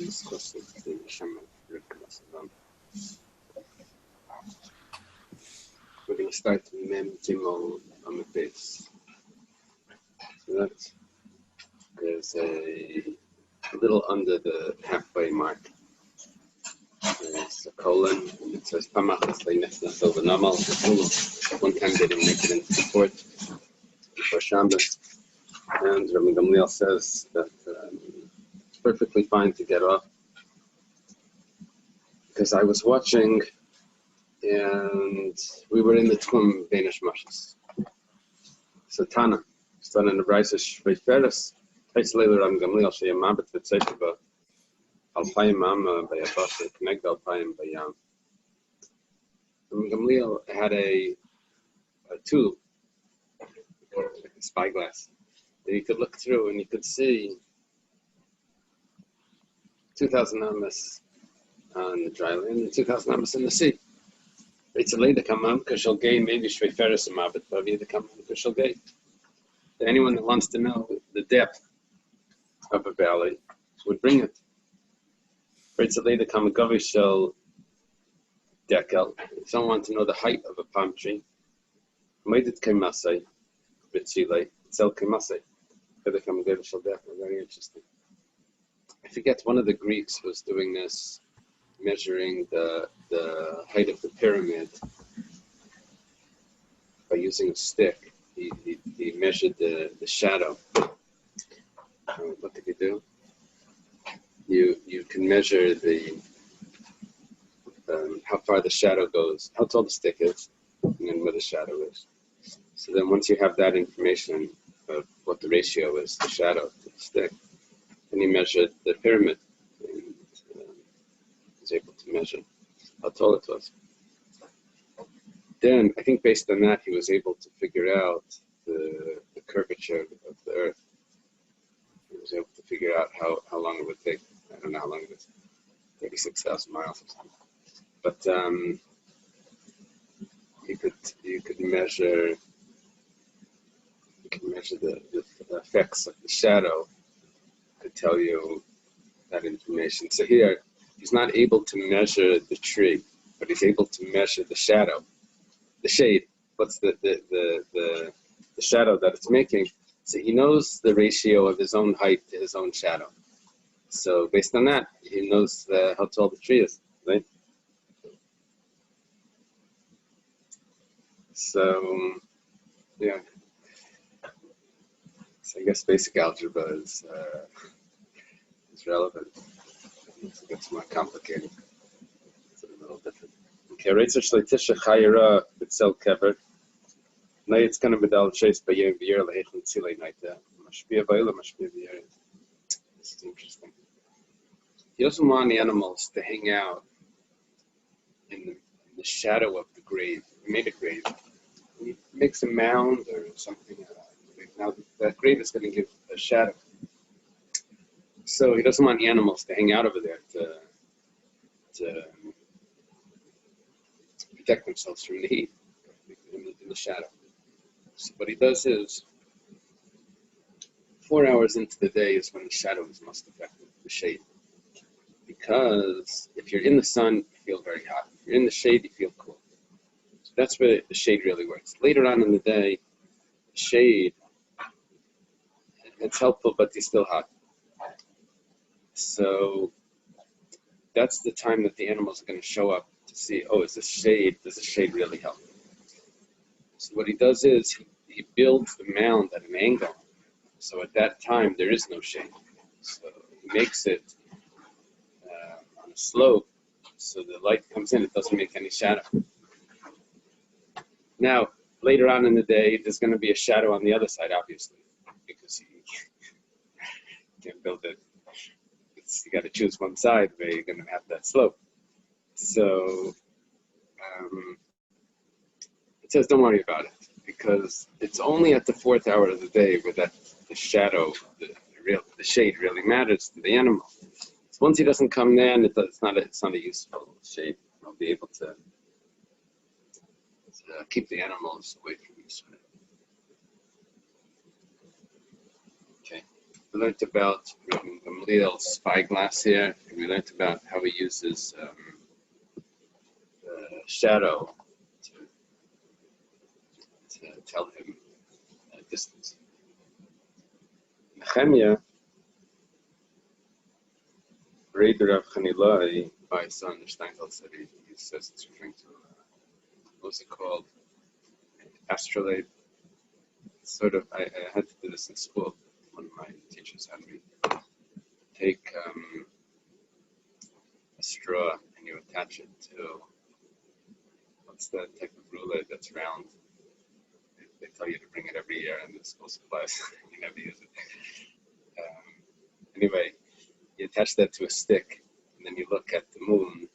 discussing the Hashem. We're going to start Mem Gimel on the base. So that is a little under the halfway mark. There's a colon, and it says Pamachas Leinefna Tova Namal. One time they didn't make it into the fort before Shabbos. And Rabbi Gamliel says that it's perfectly fine to get off. Because I was watching, and we were in the Tchum Danish Mashas. So Tana, starting in the Brisa Shvei Feres, Taitzleilu Rabbi Gamliel Sheyam Mabit V'Tzeichava, Alpayim Amma Bayabashe, Connect Alpayim Bayam. Rabbi Gamliel had a tube, like a spyglass, that you could look through and you could see 2,000 Amas on the dry land and 2,000 Amas in the sea. It's a lady come on because she'll gain maybe Shvei Feres and Mabit, but either come on because she'll gain. Anyone that wants to know the depth of a valley would bring it. It's a lady come Gavi shall dekel. If someone wants to know the height of a palm tree, made it Kemasai, Bitzile, Sel Kemasai. Very interesting. I forget, one of the Greeks was doing this, measuring the height of the pyramid by using a stick. He measured the shadow. What did he do? You can measure the how far the shadow goes, how tall the stick is, and then where the shadow is. So then once you have that information of what the ratio is, the shadow to the stick, then he measured the pyramid and was able to measure how tall it was. Then I think based on that he was able to figure out the curvature of the earth. He was able to figure out how long it would take. I don't know how long it is, 36,000 miles or something. But you could measure the effects of the shadow to tell you that information. So here, he's not able to measure the tree, but he's able to measure the shadow, the shade. What's the shadow that it's making? So he knows the ratio of his own height to his own shadow. So based on that, he knows how tall the tree is, right? So, yeah. So I guess basic algebra is relevant. It gets more complicated. It's a little different. Okay, Reitzer Shleitisha Chayira B'Tzel Kever. Now it's going to be the chase by Yom V'yer Le'Hechon Tzilei Naita. Mashpia V'Yla Mashpia V'Yer. This is interesting. He doesn't want the animals to hang out in the shadow of the grave. He made a grave. He makes a mound or something. Now that grave is going to give a shadow. So he doesn't want the animals to hang out over there to protect themselves from the heat in the shadow. So what he does is 4 hours into the day is when the shadow is most effective, the shade. Because if you're in the sun, you feel very hot. If you're in the shade, you feel cool. So that's where the shade really works. Later on in the day, the shade, it's helpful, but it's still hot. So that's the time that the animals are going to show up to see, does the shade really help? So what he does is he builds the mound at an angle. So at that time, there is no shade. So he makes it on a slope, so the light comes in, it doesn't make any shadow. Now, later on in the day, there's going to be a shadow on the other side, obviously, because you can't build it. You got to choose one side where you're going to have that slope. So it says, don't worry about it, because it's only at the 4th hour of the day where the shadow, the shade really matters to the animal. So once he doesn't come then, it's not a useful shade. I'll be able to keep the animals away from this. Okay. We learned about Gamliel's spyglass here. we learned about how he uses shadow to tell him distance. Nehemiah, Raider of Chanilai, by son Steinfeld said he says it's referring to what's it called? Astrolabe. Sort of, I had to do this in school. One of my teachers had me take a straw and you attach it to what's that type of ruler that's round? They tell you to bring it every year in the school supplies. You never use it. Anyway, you attach that to a stick, and then you look at the moon,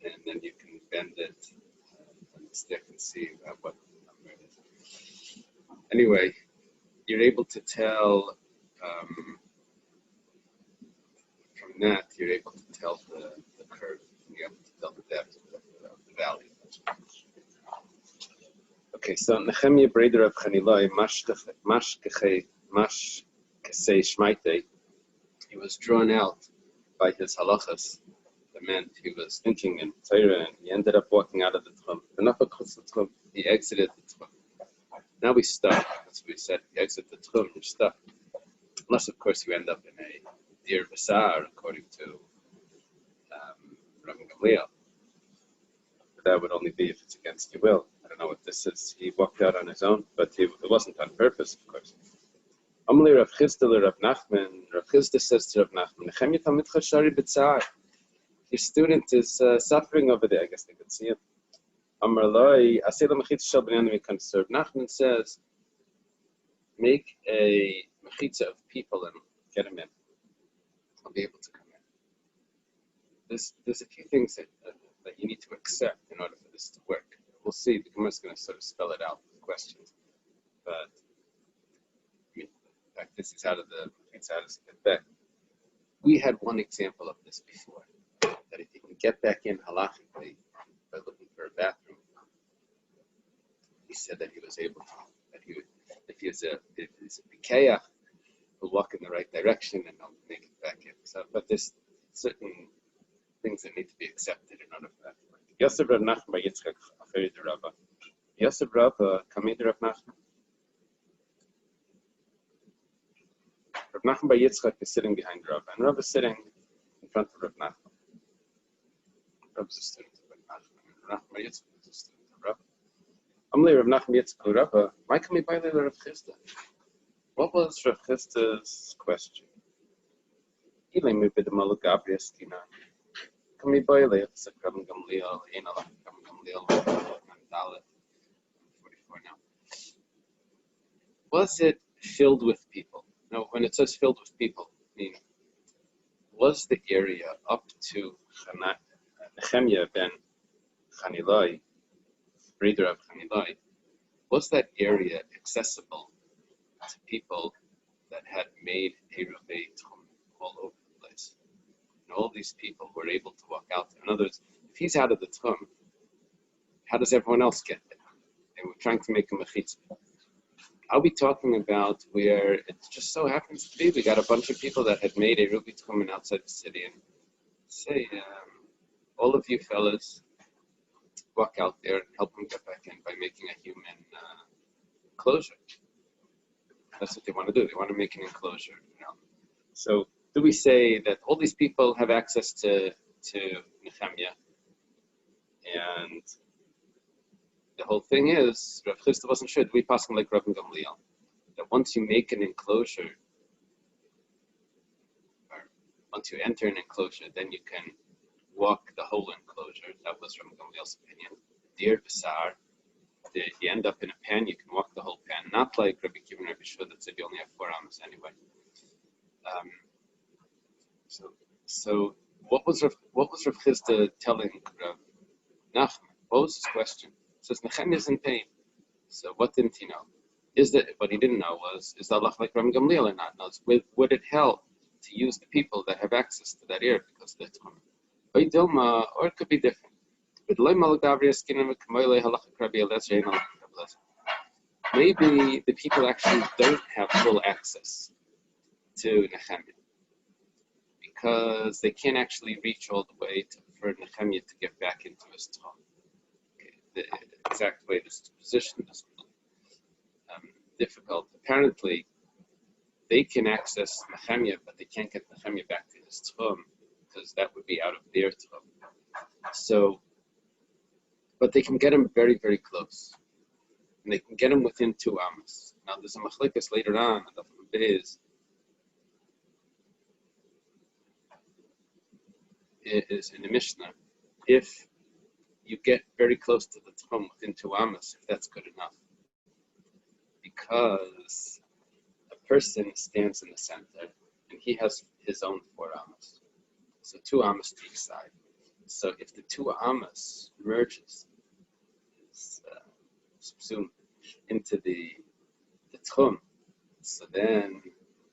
and then you can bend it on the stick and see what number it is. Anyway, you're able to tell from that. You're able to tell the curve. You're able to tell the depth of the valley. Okay, so Nehemiah Breder of Chanilai, Mashkesei Shmaite, he was drawn out by his halachas. That meant he was thinking in Torah, and he ended up walking out of the tchum. He exited the tchum. Now we're stuck. That's what we said. You exit the tchum, you're stuck. Unless, of course, you end up in a dir basar, according to Rabbi Gamliel. But that would only be if it's against your will. I don't know what this is. He walked out on his own, but it wasn't on purpose, of course. Amli Rav Chisda Rav Nachman. Rav Chisda says to Rav Nachman, Nehemiah Talmid Chashari B'tzar. Your student is suffering over there. I guess they could see him. Amar Loi Asela Mechitza Shel B'nai Adam. Rav Nachman says, make a mechitza of people and get him in. I'll be able to come in. There's a few things that you need to accept in order for this to work. We'll see. The Gemara is going to sort of spell it out with questions, but I mean, in fact, this is out of the. We had one example of this before. That if you can get back in halachically by looking for a bathroom, he said that he was able to. That he would, if he's a bikeach, he'll walk in the right direction and he'll make it back in. So, but there's certain things that need to be accepted in order for that to work. Yosef Rav Nachman by Yitzchak Aferi de Rabba. Yosef Rabba, Kamid Rav Nachman. Rav Nachman by Yitzchak is sitting behind Rabba, and Rabba is sitting in front of Rav Nachman. Rabba is a student of Rav Nachman, and Rav Nachman by Yitzchak is a student of Rabba. Amli Rav Nachman by Yitzchak Rabba, why can we buy the Rav Chisda? What was Rav Chisda's question? Ilay mi b'demalu Gabriel Skina. Can we buy the Rabbi Gamliel, Rabbi Gamliel, Dalet, 44 now. Was it filled with people? No, when it says filled with people, meaning, was the area up to Nehemiah ben Chanilai, breeder of Chanilai, was that area accessible to people that had made Eiruvin Daf all over the place? And all these people were able to walk out there. In other words, if he's out of the tchum, how does everyone else get there? They were trying to make a mechitza. Are we talking about where it just so happens to be we got a bunch of people that had made a Eiruvin Daf outside the city and say, all of you fellas walk out there and help them get back in by making a human enclosure. That's what they want to do. They want to make an enclosure. So do we say that all these people have access to Nehemiah? And the whole thing is, Rav Chisda wasn't sure. Do we pass him like Rabbi Gamliel? That once you make an enclosure, or once you enter an enclosure, then you can walk the whole enclosure. That was Rabbi Gamliel's opinion. Dir Basar, you end up in a pan, you can walk the whole pan. Not like Rabbi Kiva and Rabbi Shua that said you only have 4 arms anyway. So what was Rav Chisda telling Rav Nachman? What was his question? He says Nehemiah is in pain. So what didn't he know? What he didn't know was, is that like Rabbi Gamliel or not? No, would it help to use the people that have access to that area because they're Tchum? Or it could be different. Maybe the people actually don't have full access to Nehemiah because they can't actually reach all the way for Nehemiah to get back into his throne. Okay, the exact way this is positioned is difficult. Apparently, they can access Nehemiah, but they can't get Nehemiah back to his throne because that would be out of their throne. So, but they can get him very, very close. And they can get him within 2 amos. Now, there's a machlikas later on in the Beis is in the Mishnah. If you get very close to the throne within 2 amos, if that's good enough. Because a person stands in the center and he has his own 4 amos. So 2 amos to each side. So if the 2 amos merges soon into the tchum, so then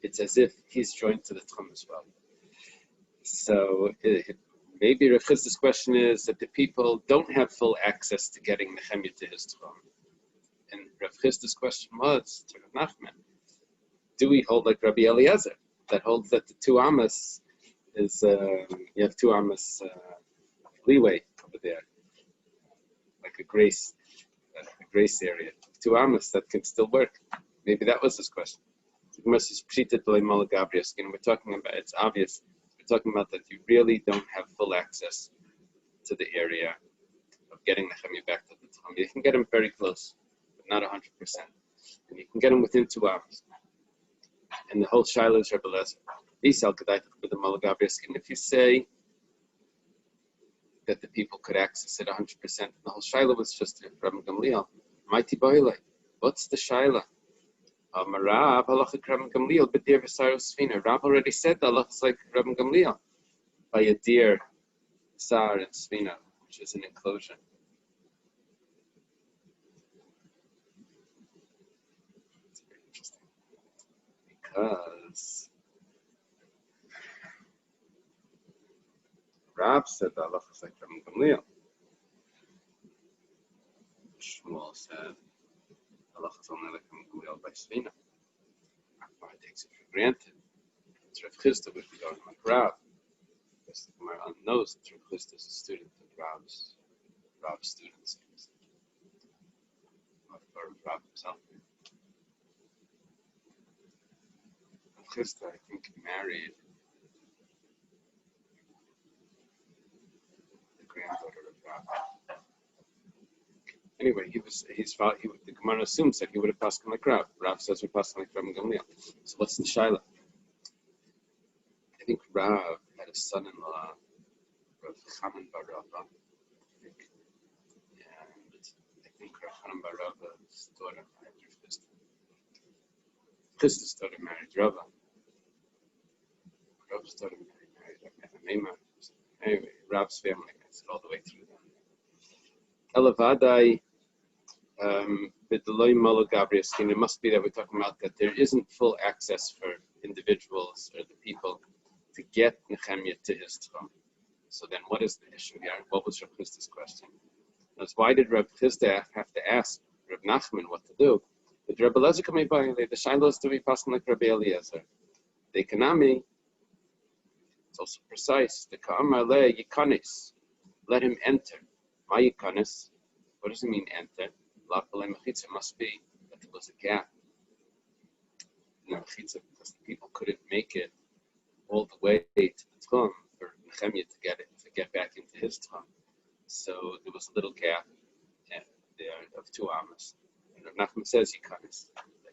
it's as if he's joined to the tchum as well. So maybe Rav Chisda's question is that the people don't have full access to getting Nehemiah to his tchum. And Rav Chisda's question was to Rav Nachman, do we hold like Rabbi Eliezer that holds that the 2 amos is you have 2 amos leeway over there, like a grace area. 2 amos that can still work. Maybe that was his question. We're talking about, it's obvious, we're talking about that you really don't have full access to the area of getting Nehemiah back to the Tchum. You can get him very close, but not 100%. And you can get him within 2 hours. And the whole Shiloh is Rebbe Lezer. If you say that the people could access it 100%, the whole Shiloh was just from Gamliel. Mighty Boile. What's the Shiloh? Rab halacha Rabban Gamliel b'dir v'sar sfina. Rab already said the halacha is like Rabban Gamliel by a deer, sar, and sfina, which is an enclosure. It's very interesting because Rab said the halacha is like Rabban Gamliel. Shmuel said halacha is only like Rabban Gamliel by sfina. Akbar takes it for granted. Rav Chisda would be going like Rab. Because the Gemara knows that Rav Chisda is a student of Rab's students. Or Rab himself. Rav Chisda, I think, married the granddaughter of Rab. Anyway, the Gemara assumes that he would have passed him like Rab. Rab says we passed him like Rabban Gamliel. So what's the Shaila? I think Rab had a son-in-law, Rav Chanan bar Rava, and I think Rav Chanan bar Rava's daughter married Rav Chisda. Chisda's daughter married Rava. Rav's daughter married Rav. Anyway, Rav's family gets it all the way through them. Elavadai, it must be that we're talking about that there isn't full access for individuals or the people to get Nehemiah to his throne. So then what is the issue here? What was Rav Chisda's question? Why did Rav Chisda have to ask Rav Nachman what to do? Did Rebbe Eliezer come by the Shilohs to be passing like Rabbi Eliezer? The Kanami, it's also precise. The Ka'amar le Yikanis, let him enter. My Yikanis, what does it mean enter? It must be that there was a gap in the mechitza because the people couldn't make it all the way to the tchum for Nehemiah to get back into his tchum. So there was a little gap there of 2 amos. And Rav Nachman says that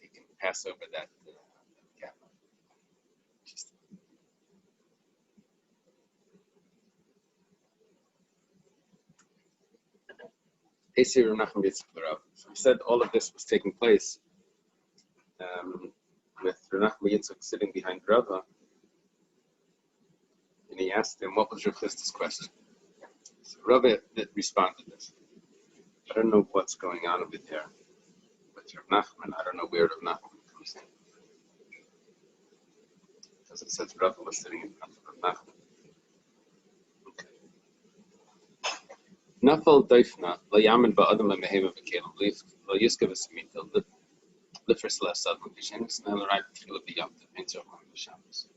he can pass over that gap. So he said all of this was taking place with Rav Nachman Yitzchak sitting behind Rava, and he asked him, what was Rav Chisda's question? So Rava responded this. I don't know what's going on over there with Rav Nachman. I don't know where Rav Nachman comes in. Because it says Rava was sitting in front of Rav Nachman. Nafal Daifna, Layaman Ba'adam Lameheva Bakalam, Layiska Vasamita, Lifers Less Adman Kishanis, and the right to the Yam to enter on the Shabbos.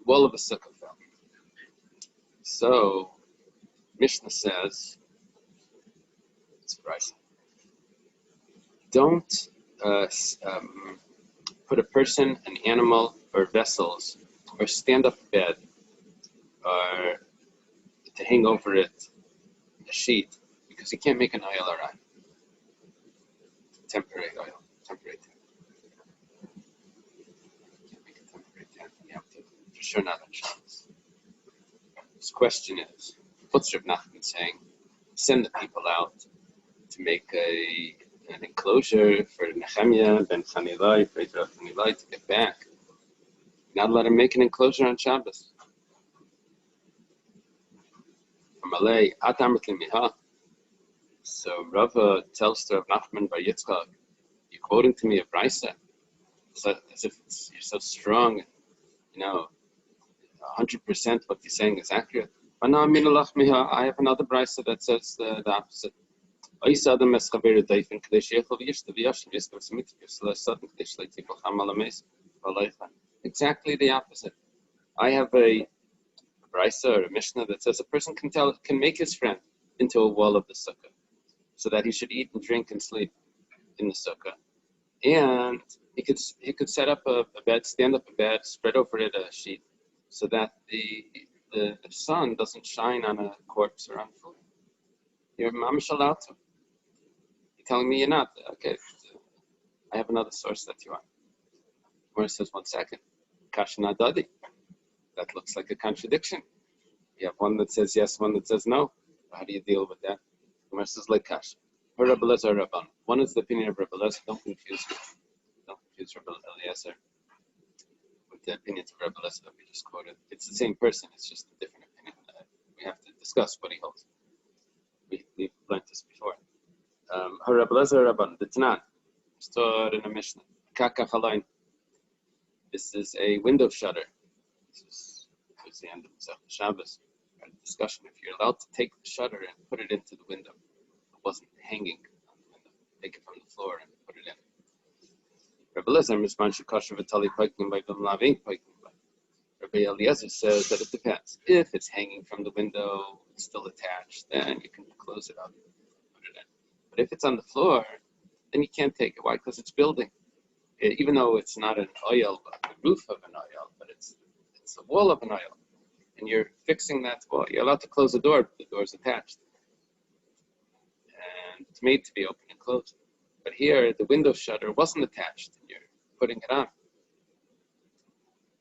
wall of a sukkah fell. So Mishnah says, it's Bryce, don't put a person, an animal, or vessels, or stand up bed, or to hang over it a sheet, because you can't make an oil or temporary oil, temporary tent. You can't make a temporary tent. You have to, for sure, not on Shabbos. His question is, what's Reb Nachman saying? Send the people out to make an enclosure for Nehemiah ben Chanilai, for Eiruvin Chanilai to get back. Not let him make an enclosure on Shabbos. So Rava tells to Reb Nachman bar Yitzchak, you're quoting to me a brisa, as if you're so strong, 100% what you're saying is accurate. I have another brisa that says the opposite. Exactly the opposite. I have a brisa or a mishnah that says a person can make his friend into a wall of the sukkah, so that he should eat and drink and sleep in the sukkah, and he could set up a bed, stand up a bed, spread over it a sheet, so that the sun doesn't shine on a corpse or on food. You're mamish allowed to. You're telling me you're not. Okay, I have another source that you want. Where it says 1 second, kashna dadi. That looks like a contradiction. You have one that says yes, one that says no. How do you deal with that? Where it says like kash. Rabbi Eliezer Rabban. One is the opinion of Rabbi Eliezer. Don't confuse Rabbi Eliezer with the opinions of Rabbi Eliezer that we just quoted. It's the same person. It's just a different opinion. We have to discuss what he holds. We've learned this before. Rabbi Eliezer Rabban. The Tanan. Stored in a Mishnah. Kaka chalain. This is a window shutter. This is towards the end of the Shabbos. We had a discussion if you're allowed to take the shutter and put it into the window. It wasn't hanging on the window. Take it from the floor and put it in. Rabbi Eliezer responds to kosher v'tali paikim by b'mlaving paikim by. Rabbi Eliezer says that it depends. If it's hanging from the window, it's still attached, then you can close it up and put it in. But if it's on the floor, then you can't take it. Why? Because it's building. Even though it's not an oil, the roof of an oil, but it's the wall of an oil, and you're fixing that wall. You're allowed to close the door, but the door's attached, and it's made to be open and closed. But here, the window shutter wasn't attached, and you're putting it on.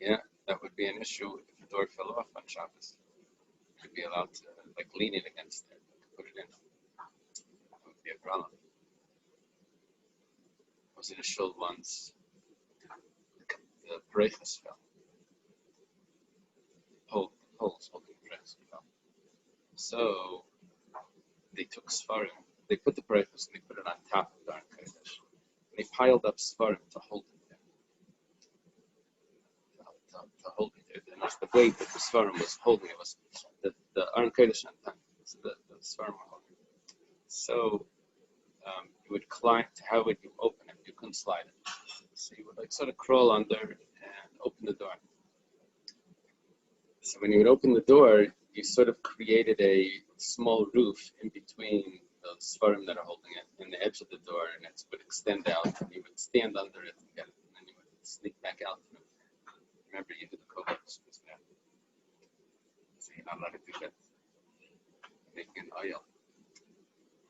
Yeah, that would be an issue if the door fell off on Shabbos. You'd be allowed to lean it against it, put it in. That would be a problem. Was in a shul once, the parechas fell. Holes holding the parechas fell. So they took svarim. They put the parechas and they put it on top of the Aron Kodesh. And they piled up svarim to hold it there. To hold it there. And that's the weight that the svarim was holding. It was the Aron Kodesh on top. So the svarim were holding it. So you would climb. How would you open it? You couldn't slide it. So you would sort of crawl under and open the door. So when you would open the door, you sort of created a small roof in between the svarim that are holding it and the edge of the door, and it would extend out, and you would stand under it and get it, and then you would sneak back out. Remember, you did the kovacs. So you're not allowed to do that. Making an oil.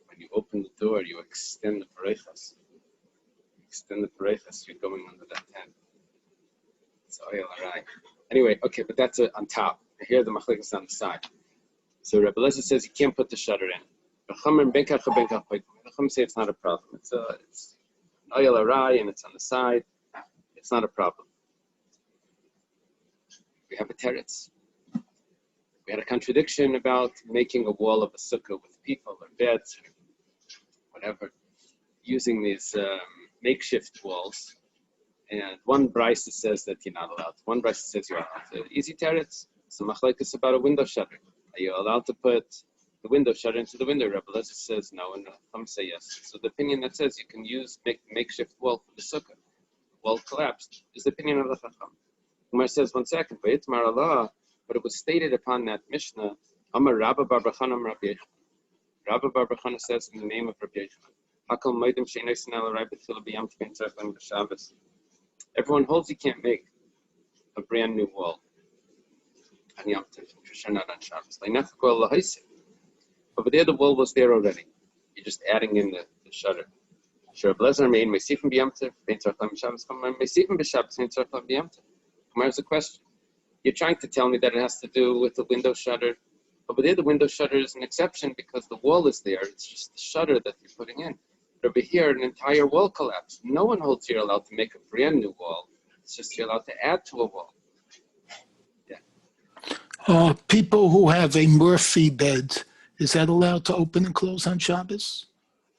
When you open the door, you extend the parechas. You're going under that tent. It's oil, alright. Anyway, okay, but that's on top. Here the machlekes is on the side. So Rabbi Eliezer says you can't put the shutter in. The Chum say it's not a problem. It's an oil arai and it's on the side. It's not a problem. We have a teretz. We had a contradiction about making a wall of a sukkah with people or beds or whatever, using these makeshift walls. And one brisa says that you're not allowed. One brisa says you're allowed. Easy teretz. So machlekes about a window shutter. Are you allowed to put the window shutter into the window? Rabbi Eliezer says no, and some say yes. So the opinion that says you can make makeshift wall for the sukkah, wall collapsed, is the opinion of the Chacham. Gemara says, one second, but it was stated upon that Mishnah, Amar Rabba Bar Bachana Rabbi Yechon. Rabba Bar Bachana says in the name of Rabbi Yechon, Hakal Maidim She'neisen Al Rai B'Tfila B'Yam Tivin Tzarchim B'Shabbos. Everyone holds you can't make a brand new wall on Yom Tov, for sure not on Shabbos. But there the wall was there already. You're just adding in the shutter. Sure, Blazer made Mesifim B'Yam Tov, B'Yam Tzarchim B'Shabbos, Mesifim B'Shabbos, B'Yam Tzarchim B'Yam Tov. Here's a question. You're trying to tell me that it has to do with the window shutter. Over there, the window shutter is an exception because the wall is there. It's just the shutter that you're putting in. But over here, an entire wall collapsed. No one holds you're allowed to make a brand new wall. It's just you're allowed to add to a wall. Yeah. People who have a Murphy bed, is that allowed to open and close on Shabbos?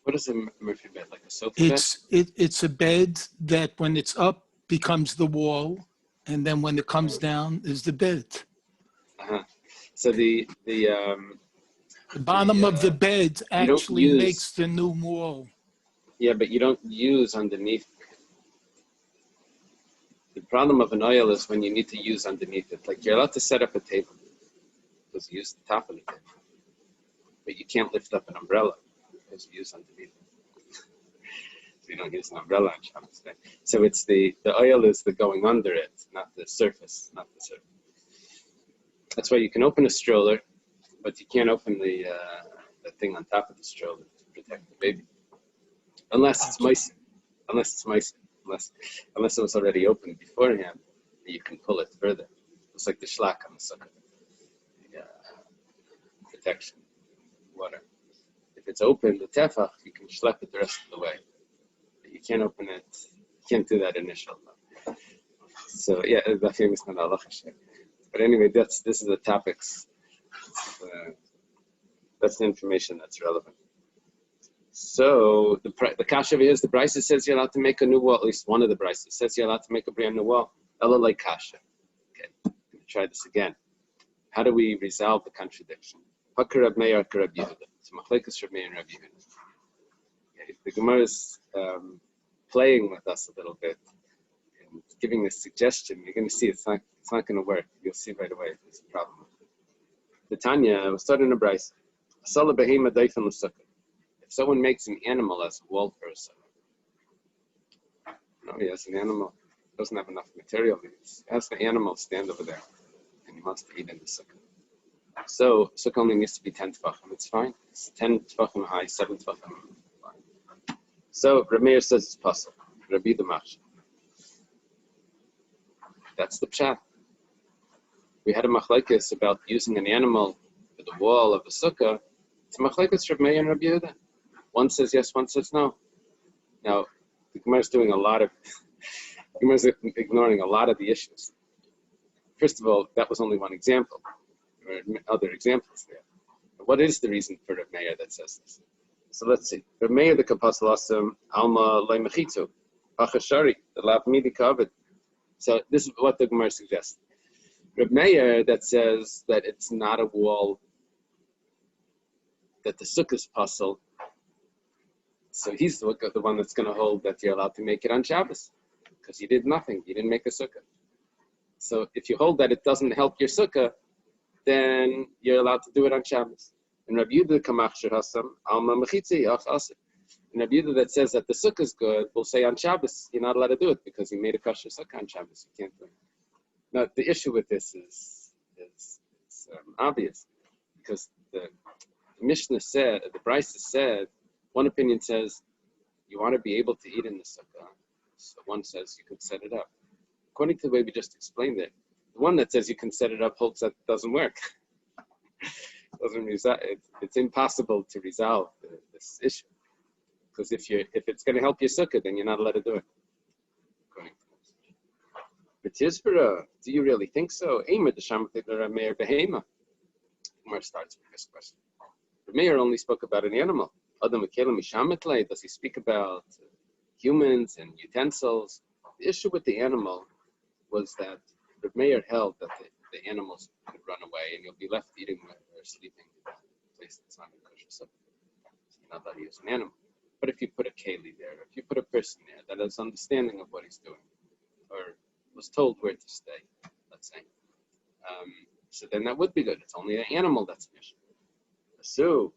What is a Murphy bed? Like a sofa bed? It's a bed that when it's up becomes the wall, and then when it comes down is the bed. So the bottom of the bed actually makes the new wall. Yeah, but you don't use underneath. The problem of an oil is when you need to use underneath it. Like you're allowed to set up a table because you use the top of the table, but you can't lift up an umbrella because you use underneath it. So you don't use an umbrella on Shabbos. So it's the oil is the going under it, not the surface, That's why you can open a stroller, but you can't open the thing on top of the stroller to protect the baby. Unless it's mice. Unless it was already open beforehand, you can pull it further. It's like the shlak on the sukkah. Protection, water. If it's open, the tefach, you can schlep it the rest of the way. But you can't open it, you can't do that initial. So yeah, the famous halacha. But anyway, this is the topics. That's the information that's relevant. So the kasha is the Brisa says you're allowed to make a new wall. At least one of the Brises says you're allowed to make a brand new wall. Ella like kasha. Okay, I'm gonna try this again. How do we resolve the contradiction? Hakar Rab Meir, Hakar Rab Yehuda. So machlekes Rab Meir and Rab Yehuda. Okay, the Gemara is playing with us a little bit and giving a suggestion. You're going to see it's not going to work. You'll see right away there's a problem. The Tanya was starting a Brisa. Asala behema daifen l'sukkah. If someone makes an animal as a wall for a sukkah, no, he has an animal, doesn't have enough material. He has the animal stand over there, and he wants to eat in the sukkah. So sukkah only needs to be 10 tefachim. It's fine. It's 10 tefachim high, 7 tefachim fine. So Reb Meir says it's possible. Rabbi the Machshir. That's the pshat. We had a machlekes about using an animal for the wall of a sukkah. It's machlekes Reb Meir and Rabbi Yehuda. One says yes, one says no. Now, the Gemara is doing Gemara's ignoring a lot of the issues. First of all, that was only one example. There are other examples there. What is the reason for Reb Meir that says this? So let's see. Reb Meir the kapasalasam alma leimechitzu achashari the lav midi kavid. So this is what the Gemara suggests. Reb Meir that says that it's not a wall, that the sukkah is puzzle. So he's the one that's going to hold that you're allowed to make it on Shabbos because you did nothing. You didn't make a sukkah. So if you hold that it doesn't help your sukkah, then you're allowed to do it on Shabbos. And Rabbi Yehuda kamachshir hasam alma mechitzi ach asir. And Rabbi Yehuda that says that the sukkah is good will say on Shabbos you're not allowed to do it because you made a kosher sukkah on Shabbos. You can't do it. Now the issue with this is obvious because the Mishnah said, the Brisa said, one opinion says you want to be able to eat in the sukkah. So one says you can set it up. According to the way we just explained it, the one that says you can set it up holds that it doesn't work. It's impossible to resolve this issue because if it's going to help your sukkah, then you're not allowed to do it. According to this. B'tizbara, do you really think so? Eimer d'sham Meir behema. Gemara starts with this question. The Meir only spoke about an animal. Does he speak about humans and utensils? The issue with the animal was that the Meir held that the animals could run away and you'll be left eating or sleeping in a place that's not a kosher sukkah. So you're not allowed to use an animal. But if you put a keli there, if you put a person there that has understanding of what he's doing, or was told where to stay, let's say. So then that would be good. It's only an animal that's an issue. So,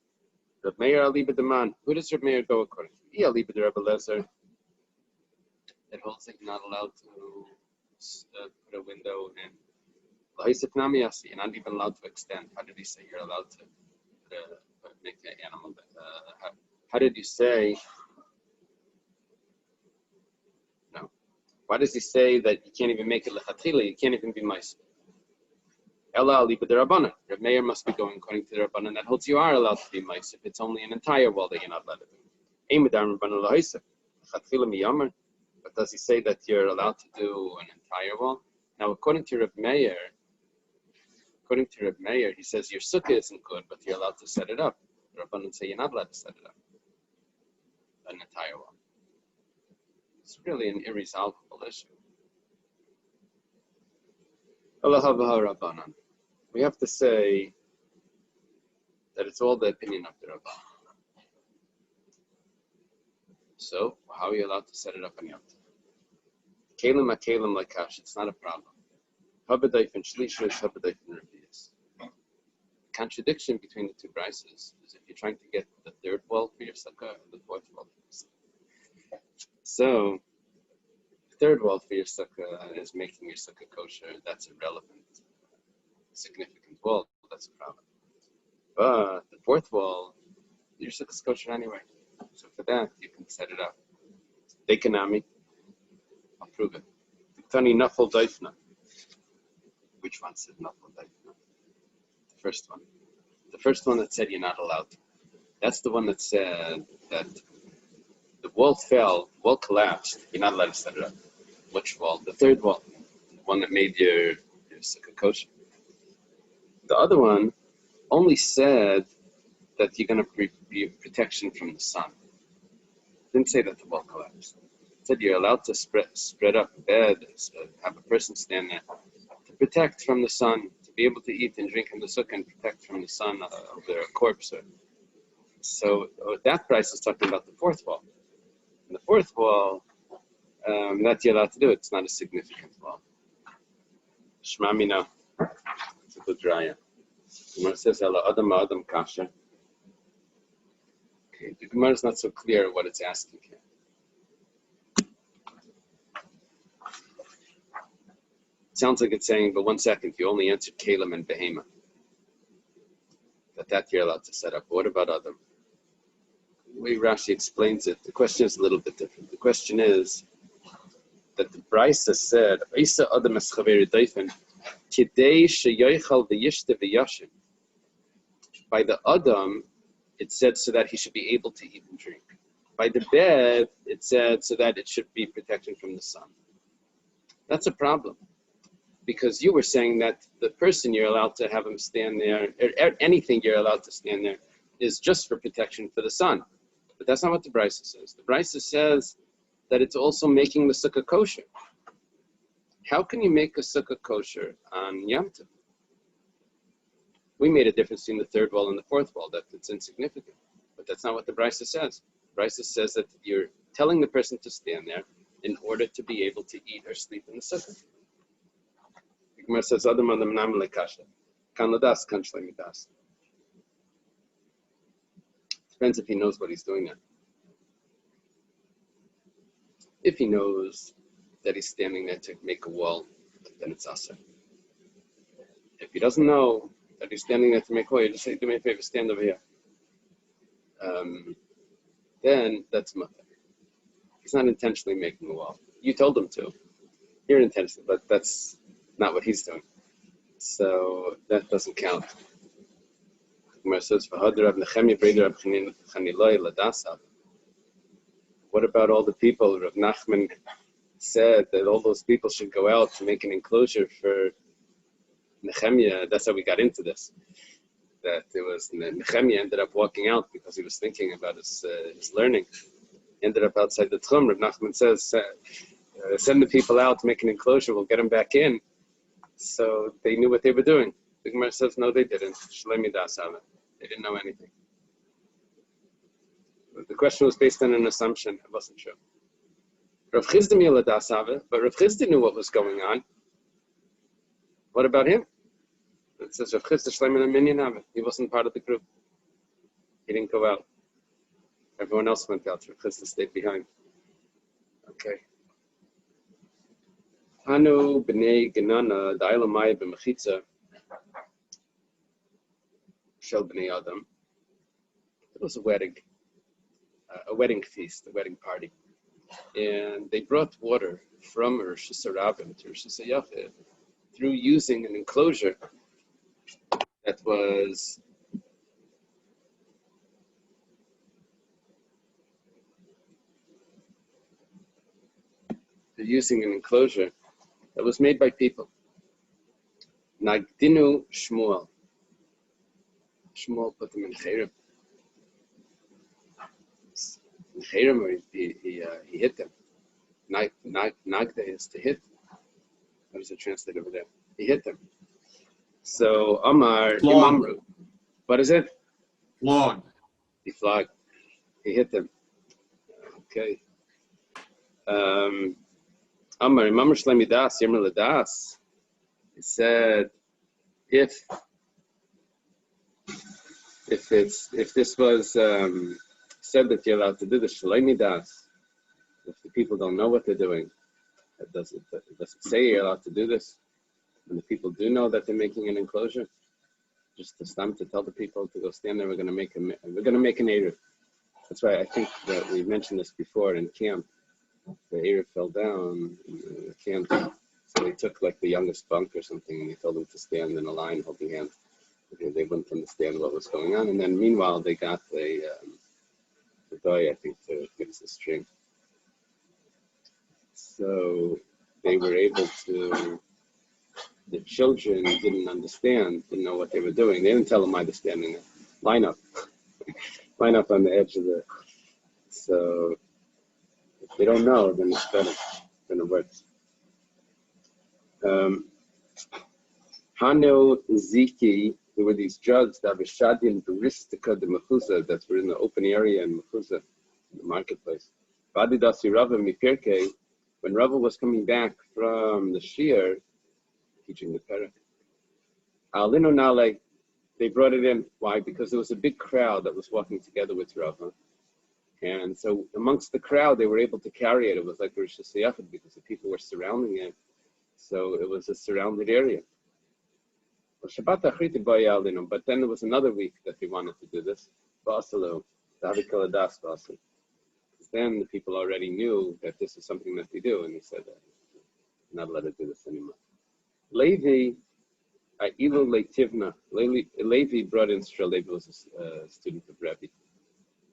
Reb Meir Aliba Deman, who does Reb Meir go according to? Aliba de Rebbe Lezer, that holds that you're not allowed to put a window in. You're not even allowed to extend. How did he say you're allowed to make an animal? How did you say? No. Why does he say that you can't even make it lechatchila? You can't even be mice. Ella aliba derabbanan. Reb Meir must be going according to the Rabbanan that holds you are allowed to be mice if it's only an entire wall that you're not allowed to do. But does he say that you're allowed to do an entire wall? Now, according to Reb Meir, he says your sukkah isn't good, but you're allowed to set it up. The Rabbanan say you're not allowed to set it up, an entire wall. It's really an irresolvable issue. We have to say that it's all the opinion of the Rabbanan. So, how are you allowed to set it up on Yom Tov? Kalim akalim like kash, it's not a problem. Habadayf and shlisha is habadayf and revius. The contradiction between the two brises is if you're trying to get the third wall for your sukkah or the fourth wall for your sukkah. So, the third wall for your sukkah is making your sukkah kosher. That's irrelevant. Significant wall, that's a problem. But the fourth wall, your sukkah is kosher anyway. So for that, you can set it up. Dekanami, I'll prove it. Tani nafal daifna. Which one said nafal daifna? The first one. The first one that said you're not allowed to. That's the one that said that the wall fell, wall collapsed, you're not allowed to set it up. Which wall? The third wall. The one that made your sukkah kosher. The other one only said that you're going to be protection from the sun. It didn't say that the wall collapsed. It said you're allowed to spread up a bed, have a person stand there to protect from the sun, to be able to eat and drink in the sukkah and protect from the sun of their corpse. So that price is talking about the fourth wall. And the fourth wall, that you're allowed to do. It's not a significant wall. Shema mina. It's a good raya. The Gemara says, "Ela adam adam kasha." Okay, the Gemara is not so clear what it's asking here. It sounds like it's saying, but 1 second, you only answered Kalim and Behema. That you're allowed to set up. What about Adam? The way Rashi explains it, the question is a little bit different. The question is that the Brisa said, "Isa Adam es chaveri daifen, kidei sheyoichal v'yishte v'yashin." By the Adam, it said so that he should be able to eat and drink. By the bed, it said so that it should be protection from the sun. That's a problem. Because you were saying that the person you're allowed to have him stand there, or anything you're allowed to stand there, is just for protection for the sun. But that's not what the Brisa says. The Brisa says that it's also making the sukkah kosher. How can you make a sukkah kosher on Yom Tov? We made a difference between the third wall and the fourth wall, that it's insignificant. But that's not what the Brisa says. The Brisa says that you're telling the person to stand there in order to be able to eat or sleep in the sukkah. The Gemara says, "Adam adam nam lekasha, kan ladas kan shlemidas." Depends if he knows what he's doing there. If he knows that he's standing there to make a wall, then it's asa. If he doesn't know that he's standing there to make a wall, you just say, "Do me a favor, stand over here." Then that's mutter. He's not intentionally making a wall. You told him to. You're intentional, but that's not what he's doing. So that doesn't count. Gemara says, "What about all the people?" Rav Nachman said that all those people should go out to make an enclosure for Nehemiah. That's how we got into this. That it was Nehemiah ended up walking out because he was thinking about his learning. Ended up outside the Tchum. Rav Nachman says, "Send the people out to make an enclosure. We'll get them back in." So they knew what they were doing. The Gemara says, "No, they didn't. Shlemi das ave. They didn't know anything." The question was based on an assumption. It wasn't true. Rav Chisda Mila Das Have, but Rav Chisda knew what was going on. What about him? It says Rav Chisda Shleiman Minyan Have. He wasn't part of the group. He didn't go out. Everyone else went out. Rav Chisda stayed behind. Okay. Hanu b'nei Genana da'ilamaya b'mechitza shel b'nei Adam. It was a wedding feast, a wedding party, and they brought water from Rosh Hashanah to Rosh Hashanah through using an enclosure that was made by people. Nagdinu Shmuel. Shmuel put them in Chayrim. In Chayrim, he hit them. Nagda is to hit. How does it translate over there? He hit them. So Amar Imamru. What is it? Flogged. He flogged. He hit them. Okay. Amar Imamru Shlemi Das Yirmel Das. He said, if this was said that you're allowed to do the Shlemi Das, if the people don't know what they're doing, it doesn't say you're allowed to do this. And the people do know that they're making an enclosure. Just to tell the people to go stand there. We're going to make an Eruv. That's why I think that we mentioned this before in camp. The Eruv fell down in the camp, so they took like the youngest bunk or something, and they told them to stand in a line holding hands. Because they wouldn't understand what was going on, and then meanwhile they got the doy, I think, to fix the string. So they were able to. The children didn't know what they were doing. They didn't tell them why they're standing there. Line up on the edge of the. So if they don't know, then it's better. Then it works. Hano Ziki, there were these drugs that were Shadim Baristika de Mechuzah that were in the open area in Mechuzah, in the marketplace. Vadidasi Rava Mipirke, when Rava was coming back from the Shir, teaching the Perek, Alinu Nale, they brought it in. Why? Because there was a big crowd that was walking together with Rava. And so amongst the crowd, they were able to carry it. It was like Rosh Hashanah because the people were surrounding it. So it was a surrounded area. But then there was another week that they wanted to do this. Then the people already knew that this is something that they do, and he said, not allowed to do this anymore. Levi brought in Stra. Levi was a student of Rebbe,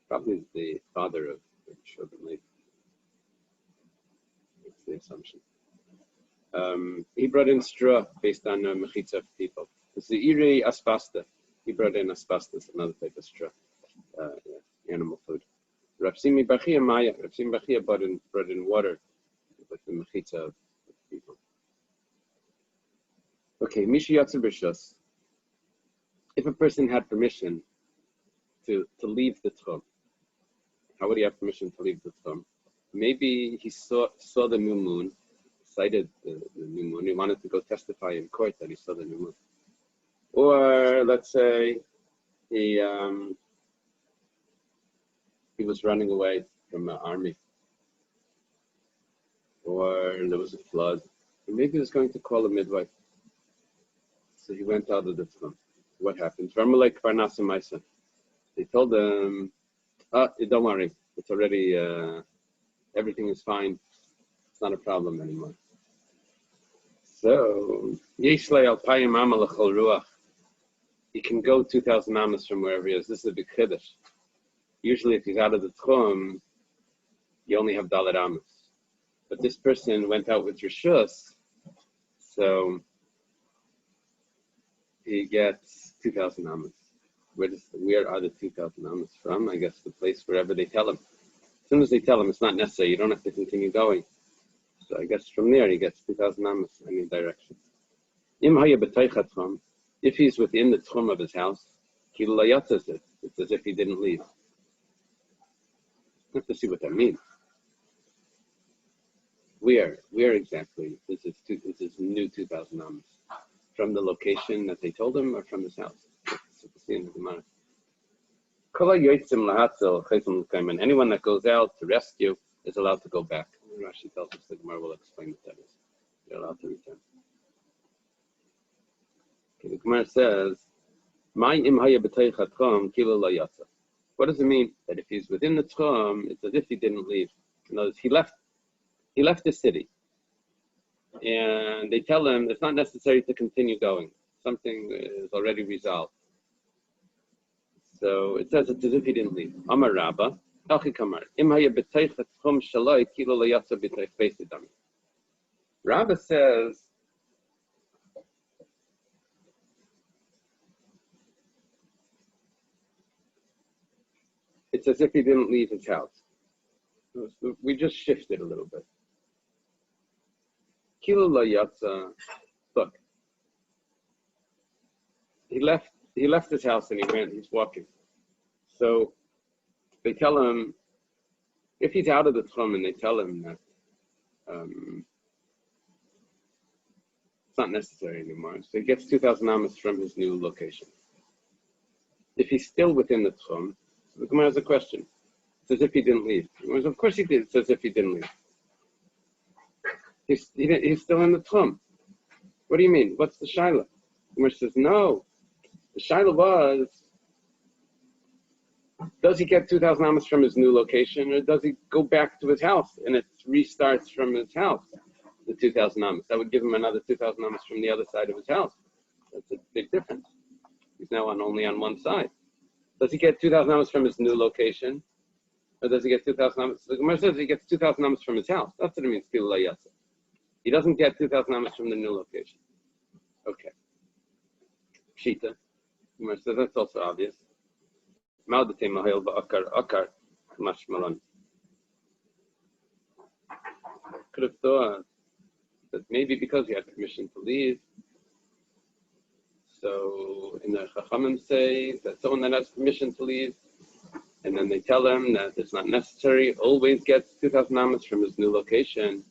probably the father of children Levi. That's the assumption. He brought in straw based on mechitza of people. It's the ire aspasta. He brought in asbestos, another type of straw, animal food. Rav Simi Bachia Maya. Rav Simi Bachia brought in water with the mechitza of people. Okay, Mishi Yatzer B'Shus. If a person had permission to leave the Tchum, how would he have permission to leave the Tchum? Maybe he saw the new moon, sighted the new moon. He wanted to go testify in court that he saw the new moon. Or let's say he was running away from an army, or there was a flood. Or maybe he was going to call a midwife. So he went out of the Tchum. What happened? They told him, don't worry, it's already, everything is fine. It's not a problem anymore. So, he can go 2,000 amas from wherever he is. This is a big chiddush. Usually if he's out of the Tchum, you only have dalet amas. But this person went out with Rishus, so he gets 2,000 amas. Where are the 2,000 amas from? I guess the place wherever they tell him. As soon as they tell him, it's not necessary. You don't have to continue going. So I guess from there he gets 2,000 amas any direction. If he's within the Tchum of his house, it's as if he didn't leave. You have to see what that means. Where exactly is this new 2,000 amas? From the location that they told him, or from his house? So to see in the Gemara. And anyone that goes out to rescue is allowed to go back. Rashi tells us, the Gemara will explain what that is. They're allowed to return. Okay, the Gemara says, what does it mean? That if he's within the tchum, it's as if he didn't leave. In other words, he left the city. And they tell him it's not necessary to continue going. Something is already resolved. So it says it's as if he didn't leave. Amar Rabba, Rabba says, it's as if he didn't leave his house. We just shifted a little bit. Look, he left his house and he's walking. So they tell him, if he's out of the tchum, and they tell him that it's not necessary anymore, so he gets 2,000 amas from his new location. If he's still within the tchum, so the Gemara has a question. It's as if he didn't leave. Of course he did. It's as if he didn't leave. He's still in the tchum. What do you mean? What's the shaila? The Gemara says, no. The shaila was, does he get 2,000 amas from his new location, or does he go back to his house and it restarts from his house, the 2,000 amas? That would give him another 2,000 amas from the other side of his house. That's a big difference. He's now only on one side. Does he get 2,000 amas from his new location, or does he get 2,000 amas? The Gemara says he gets 2,000 amas from his house. That's what it means, Kila Yasa. He doesn't get 2,000 amas from the new location. Okay. Pshita. Gemara says that's also obvious. Could have thought that maybe because he had permission to leave, so in the Chachamim say that someone that has permission to leave, and then they tell him that it's not necessary, always gets 2,000 amas from his new location.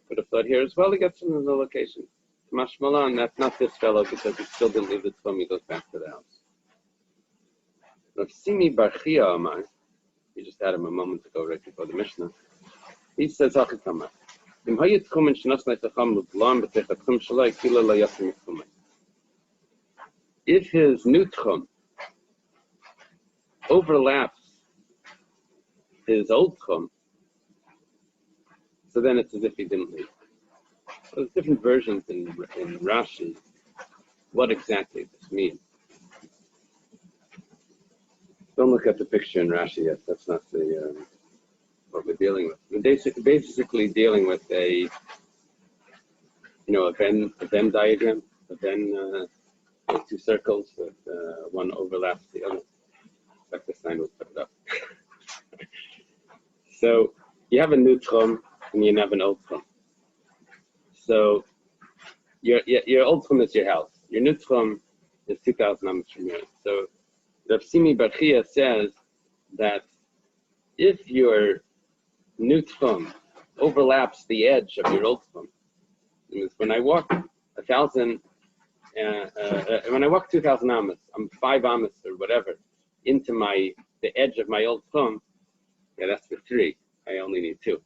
Could have thought here as well he gets from the new location. Mashmalan, that's not this fellow because he still didn't leave the tchum, he goes back to the house. Rav Simi Bar Chia Amar, we just had him a moment ago right before the Mishnah. He says, if his new tchum overlaps his old tchum, so then it's as if he didn't leave. So there's different versions in Rashi what exactly this means. Don't look at the picture in Rashi yet. That's not the what we're dealing with. We're basically dealing with a Venn diagram, a Venn with two circles with one overlaps the other. Dr. Stein will put it up. So you have a new tchum and you have an old tchum. So your old tchum is your house. Your new tchum is 2,000 amas from here. So Rav Simi Bar Chia says that if your new tchum overlaps the edge of your old tchum, when I walk 1,000, when I walk 2,000 amas, I'm 5 amas or whatever into the edge of my old tchum. Yeah, that's for 3. I only need 2.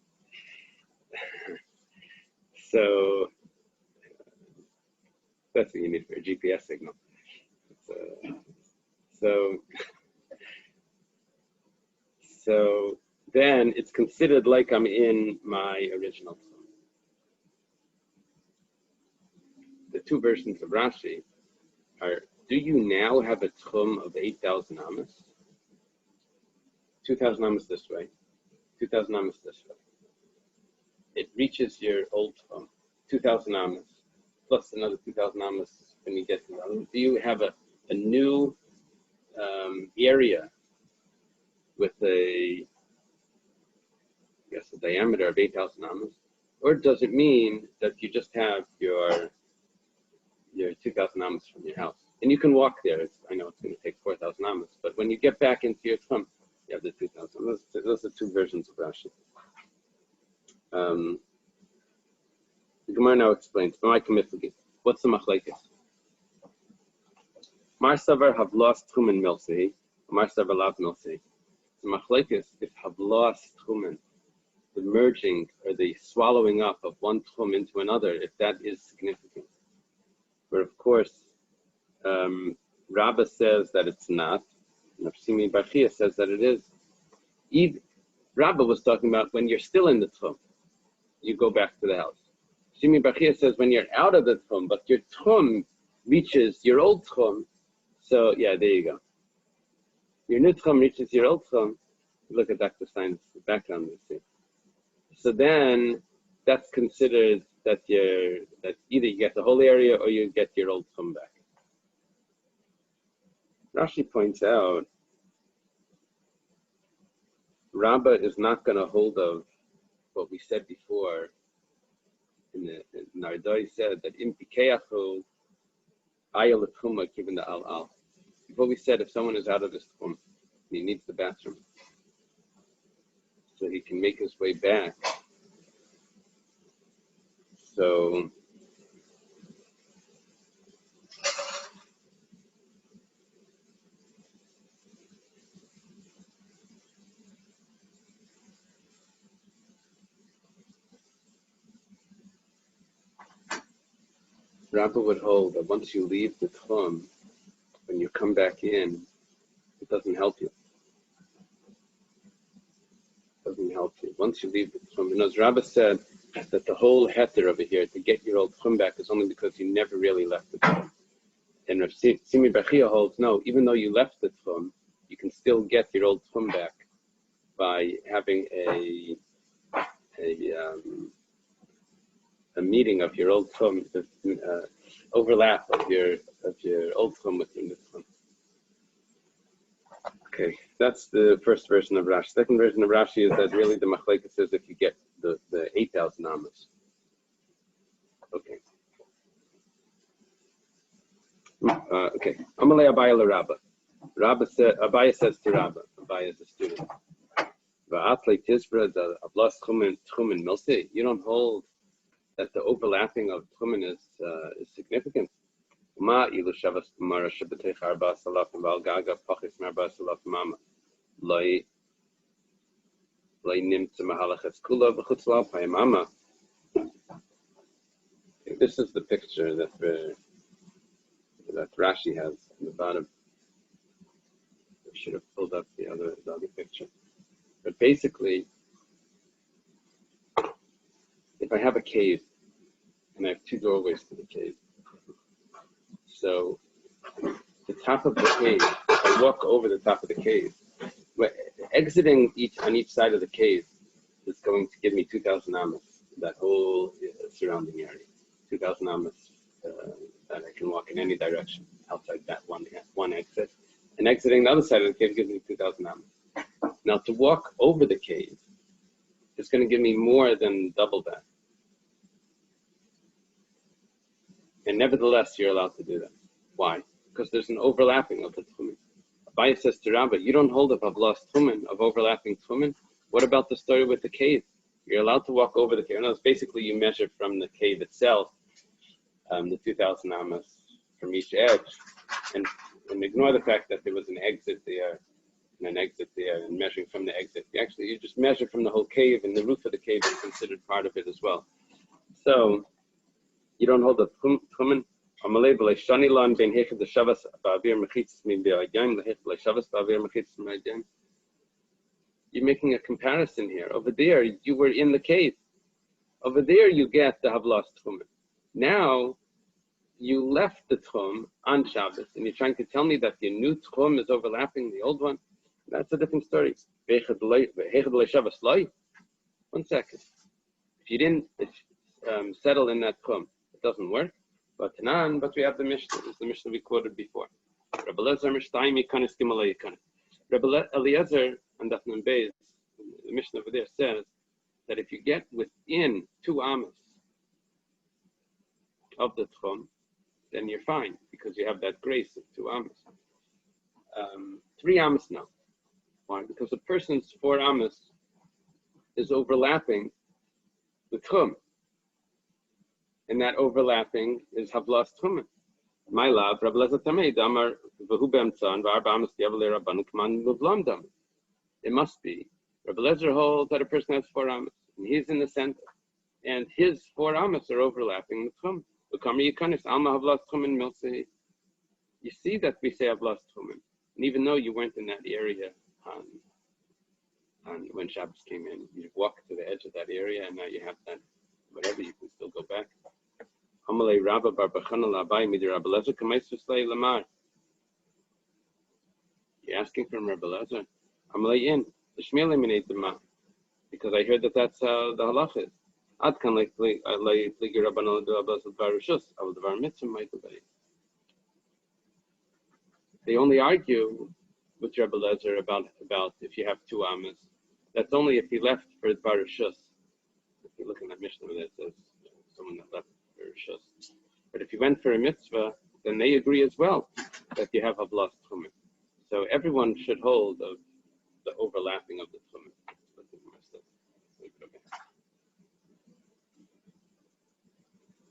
So that's what you need for a GPS signal. So then it's considered like I'm in my original tchum. The two versions of Rashi are: do you now have a tchum of 8,000 amas? 2,000 amas this way, 2,000 amas this way. It reaches your old tchum, 2,000 amas, plus another 2,000 amas when you get to the other. Do you have a new area with a diameter of 8,000 amas? Or does it mean that you just have your 2,000 amas from your house? And you can walk there. I know it's going to take 4,000 amas, but when you get back into your tchum, you have the 2,000. Those are two versions of Rashi. The Gemara now explains. What's the machlekes? Mar savar have lost tchumen milsei. Mar savar lav milsei. The machlekes if have lost tchumen, the merging or the swallowing up of one tchum into another, if that is significant. But of course, Rabbah says that it's not. And Simi Barchia says that it is. Rabbah was talking about when you're still in the tchum, you go back to the house. Simi Barchia says when you're out of the tchum, but your tchum reaches your old tchum. So yeah, there you go. Your new tchum reaches your old tchum. Look at Dr. Stein's background, you see. So then that's considered that either you get the whole area or you get your old tchum back. Rashi points out Rabbah is not going to hold of what we said before. In Nardai said that in Pikeachu ayal tchuma given the al. Before we said if someone is out of this tchum, he needs the bathroom, so he can make his way back. So Rabbah would hold that once you leave the tchum, when you come back in, it doesn't help you. It doesn't help you. Once you leave the tchum, and as Rabbah said, that the whole heter over here to get your old tchum back is only because you never really left the tchum. And Rav Simi Bechia holds, no, even though you left the tchum, you can still get your old tchum back by having a meeting of your old tchum, overlap of your old tchum with your new tchum. Okay, that's the first version of Rashi. Second version of Rashi is that really the machlekes says if you get the 8,000 amas. Okay. Okay. Amalei Abaya l'Rabba. Abaya says to Rabbah. Abaya is a student. Va'atlei tisbra the ablas tchumen milsei. You don't hold that the overlapping of tchumen is significant. Ma ilu shavas mara shabbatei arba salaf val gaga pachis marba salaf mama. Loi nimtza mahalachas kula v'chutz l'alpayim mama. This is the picture that Rashi has on the bottom. I should have pulled up the other picture. But basically, if I have a cave and I have two doorways to the cave, so the top of the cave, I walk over the top of the cave. Exiting on each side of the cave is going to give me 2,000 amas, that whole surrounding area. 2,000 amas that I can walk in any direction outside that one exit. And exiting the other side of the cave gives me 2,000 amas. Now to walk over the cave is going to give me more than double that. And nevertheless, you're allowed to do that. Why? Because there's an overlapping of the tchumen. Abaya says to Rabbah, you don't hold up of lost tchumen, of overlapping tchumen. What about the story with the cave? You're allowed to walk over the cave. No, basically you measure from the cave itself, the 2,000 amas from each edge, and ignore the fact that there was an exit there, and measuring from the exit. You just measure from the whole cave, and the roof of the cave is considered part of it as well. So you don't hold the tchumen. You're making a comparison here. Over there, you were in the cave. Over there, you get the havlas tchumen. Now, you left the tchum on Shabbos, and you're trying to tell me that your new tchum is overlapping the old one. That's a different story. 1 second. If you didn't settle in that tchum, it doesn't work. But we have the Mishnah. This is the Mishnah we quoted before. Rabbi Eliezer and Daf Nun Beis, the Mishnah over there says that if you get within 2 amas of the tchum, then you're fine because you have that grace of 2 amas. 3 amas no. Why? Because a person's 4 amas is overlapping the tchum. and that overlapping is Havlas Tchumen. My love, Rabbi Lezer Tamei, Damar, Vahu Bemtzan, Varba Amos Diavale Rabban, Kman Muvlam Dam. It must be. Rabbi Lezer holds that a person has 4 Amos, and he's in the center, and his 4 Amos are overlapping the Tchum. You see that we say Havlas Tchumen, and even though you weren't in that area on when Shabbos came in, you walked to the edge of that area, and now you have that. Whatever, you can still go back. Amalei Rabba Bar Bachana Labai Midir Rabbi Lezer Kameisus Lei Lamar. You're asking from Rabbi Lezer. Amalei in the Shmiel Eminate Dema, because I heard that that's how the halach is. Ad kan like Ligi Rabbanah do Abbas Barushus, Abu Davar Mitzvah Michael Bay. They only argue with Rabbi Lezer about if you have 2 Amos. That's only if he left for Barushus. If you look in that Mishnah that says someone that left for Rishus. But if you went for a mitzvah, then they agree as well that you have Havlas Tchumen. So everyone should hold of the overlapping of the Tchumen.